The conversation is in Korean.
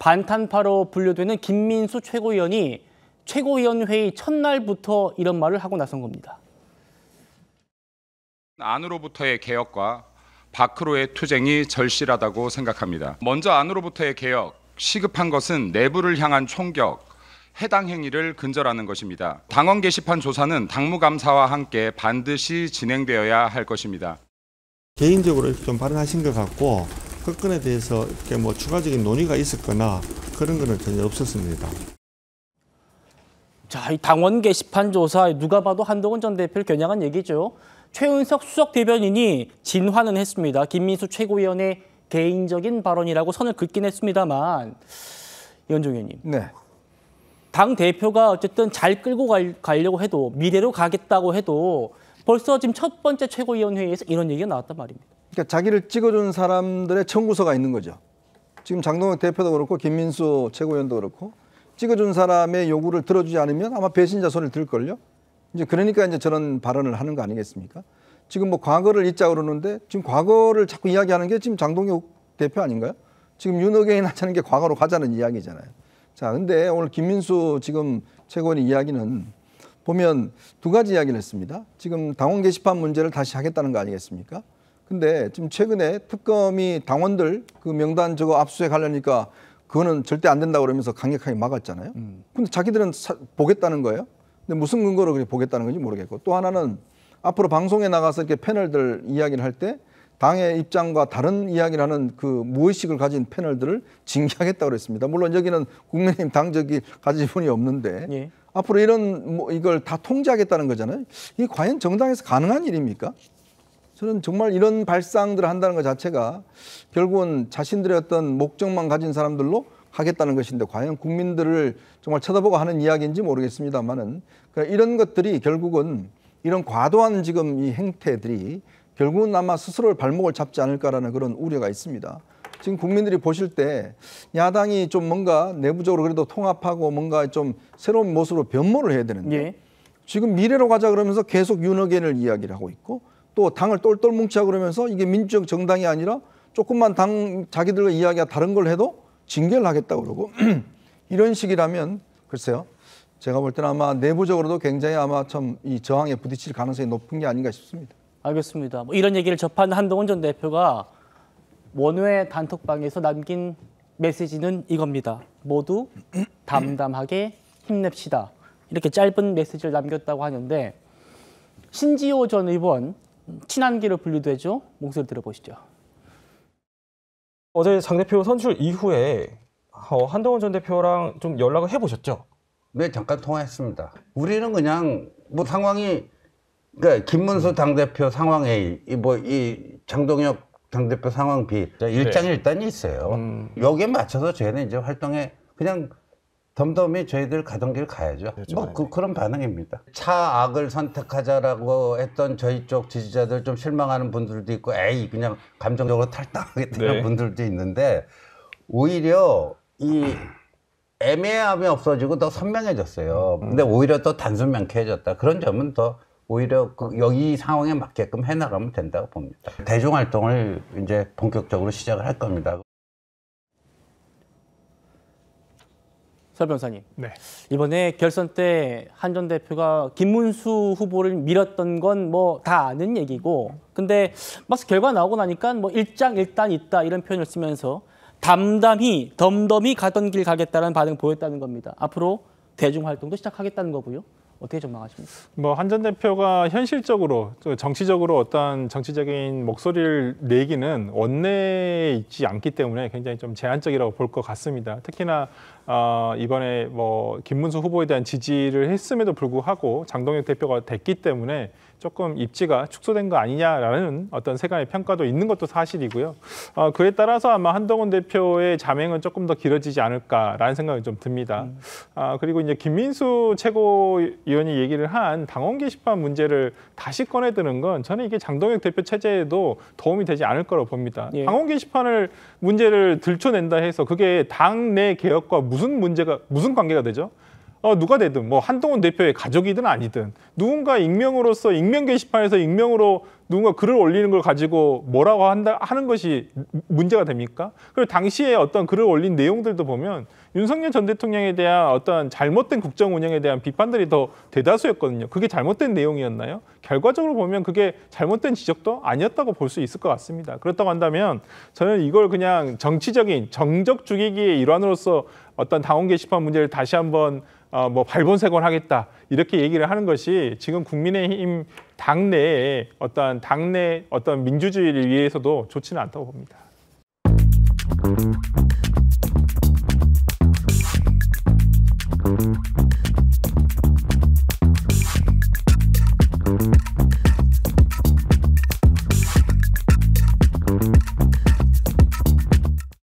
반탄파로 분류되는 김민수 최고위원이 최고위원회의 첫날부터 이런 말을 하고 나선 겁니다. 안으로부터의 개혁과 밖으로의 투쟁이 절실하다고 생각합니다. 먼저 안으로부터의 개혁, 시급한 것은 내부를 향한 총격, 해당 행위를 근절하는 것입니다. 당원 게시판 조사는 당무감사와 함께 반드시 진행되어야 할 것입니다. 개인적으로 이렇게 좀 발언하신 것 같고 그 건에 대해서 이렇게 뭐 추가적인 논의가 있었거나 그런 거는 전혀 없었습니다. 자, 이 당원 게시판 조사 누가 봐도 한동훈 전 대표를 겨냥한 얘기죠. 최은석 수석 대변인이 진화는 했습니다. 김민수 최고위원의 개인적인 발언이라고 선을 긋긴 했습니다만 이현종 의원님. 네. 당 대표가 어쨌든 잘 끌고 가려고 해도 미래로 가겠다고 해도 벌써 지금 첫 번째 최고위원회에서 이런 얘기가 나왔단 말입니다. 그러니까 자기를 찍어준 사람들의 청구서가 있는 거죠. 지금 장동혁 대표도 그렇고 김민수 최고위원도 그렇고 찍어준 사람의 요구를 들어주지 않으면 아마 배신자 소리를 들을걸요. 이제 그러니까 이제 저런 발언을 하는 거 아니겠습니까? 지금 뭐 과거를 잊자 그러는데 지금 과거를 자꾸 이야기하는 게 지금 장동혁 대표 아닌가요? 지금 윤호경이 하자는 게 과거로 가자는 이야기잖아요. 자, 근데 오늘 김민수 지금 최고위원 이야기는 보면 두 가지 이야기를 했습니다. 지금 당원 게시판 문제를 다시 하겠다는 거 아니겠습니까? 근데 지금 최근에 특검이 당원들 그 명단 저거 압수수색하려니까 그거는 절대 안 된다고 그러면서 강력하게 막았잖아요. 근데 자기들은 보겠다는 거예요. 근데 무슨 근거로 그렇게 보겠다는 건지 모르겠고 또 하나는 앞으로 방송에 나가서 이렇게 패널들 이야기를 할 때 당의 입장과 다른 이야기를 하는 그 무의식을 가진 패널들을 징계하겠다고 그랬습니다. 물론 여기는 국민의힘 당적이 가진 분이 없는데 예. 앞으로 이런 이걸 다 통제하겠다는 거잖아요. 이게 과연 정당에서 가능한 일입니까? 저는 정말 이런 발상들을 한다는 것 자체가 결국은 자신들의 어떤 목적만 가진 사람들로 하겠다는 것인데 과연 국민들을 정말 쳐다보고 하는 이야기인지 모르겠습니다만은 이런 것들이 결국은 이런 과도한 지금 이 행태들이 결국은 아마 스스로의 발목을 잡지 않을까라는 그런 우려가 있습니다. 지금 국민들이 보실 때 야당이 좀 뭔가 내부적으로 그래도 통합하고 뭔가 좀 새로운 모습으로 변모를 해야 되는데 예. 지금 미래로 가자 그러면서 계속 윤호견을 이야기를 하고 있고 또 당을 똘똘 뭉치자 그러면서 이게 민주적 정당이 아니라 조금만 당 자기들과 이야기가 다른 걸 해도 징계를 하겠다고 그러고 이런 식이라면 글쎄요. 제가 볼 때는 아마 내부적으로도 굉장히 아마 참 이 저항에 부딪힐 가능성이 높은 게 아닌가 싶습니다. 알겠습니다. 뭐 이런 얘기를 접한 한동훈 전 대표가 원외 단톡방에서 남긴 메시지는 이겁니다. 모두 담담하게 힘냅시다. 이렇게 짧은 메시지를 남겼다고 하는데 신지호 전 의원 친한계로 분류되죠. 목소리 들어보시죠. 어제 장 대표 선출 이후에 한동훈 전 대표랑 좀 연락을 해보셨죠? 네, 잠깐 통화했습니다. 우리는 그냥 뭐 상황이 그러니까 김문수 당대표 상황회의, 이 장동혁 당대표 상황비 일장일단이 있어요. 여기에 맞춰서 저희는 이제 활동에 그냥 덤덤히 저희들 가던 길 가야죠. 뭐 그런 반응입니다. 차악을 선택하자라고 했던 저희 쪽 지지자들 좀 실망하는 분들도 있고, 에이 그냥 감정적으로 탈당하겠다는 분들도 있는데 오히려 이 애매함이 없어지고 더 선명해졌어요. 근데 오히려 더 단순 명쾌해졌다. 그런 점은 더 오히려 여기 상황에 맞게끔 해나가면 된다고 봅니다. 대중활동을 이제 본격적으로 시작을 할 겁니다. 설 변호사님, 네. 이번에 결선 때 한 전 대표가 김문수 후보를 밀었던 건 뭐 다 아는 얘기고, 근데 막상 결과 나오고 나니까 뭐 일장일단 있다 이런 표현을 쓰면서 담담히 덤덤히 가던 길 가겠다는 반응 보였다는 겁니다. 앞으로 대중활동도 시작하겠다는 거고요. 어떻게 전망하십니까? 뭐 한 전 대표가 현실적으로 정치적으로 어떤 정치적인 목소리를 내기는 원내에 있지 않기 때문에 굉장히 좀 제한적이라고 볼 것 같습니다. 특히나 이번에 뭐 김문수 후보에 대한 지지를 했음에도 불구하고 장동혁 대표가 됐기 때문에 조금 입지가 축소된 거 아니냐라는 어떤 세간의 평가도 있는 것도 사실이고요. 그에 따라서 아마 한동훈 대표의 자맹은 조금 더 길어지지 않을까라는 생각이 좀 듭니다. 그리고 이제 김민수 최고위원이 얘기를 한 당원 게시판 문제를 다시 꺼내드는 건 저는 이게 장동혁 대표 체제에도 도움이 되지 않을 거라고 봅니다. 예. 당원 게시판을 문제를 들춰낸다 해서 그게 당내 개혁과 무슨 관계가 되죠? 누가 되든 뭐 한동훈 대표의 가족이든 아니든 누군가 익명으로서 익명 게시판에서 익명으로 누군가 글을 올리는 걸 가지고 뭐라고 하는 것이 문제가 됩니까? 그리고 당시에 어떤 글을 올린 내용들도 보면 윤석열 전 대통령에 대한 어떤 잘못된 국정 운영에 대한 비판들이 더 대다수였거든요. 그게 잘못된 내용이었나요? 결과적으로 보면 그게 잘못된 지적도 아니었다고 볼 수 있을 것 같습니다. 그렇다고 한다면 저는 이걸 그냥 정치적인 정적 죽이기의 일환으로서 어떤 당원 게시판 문제를 다시 한번 뭐 발본색원하겠다 이렇게 얘기를 하는 것이 지금 국민의힘 당내 어떤 민주주의를 위해서도 좋지는 않다고 봅니다.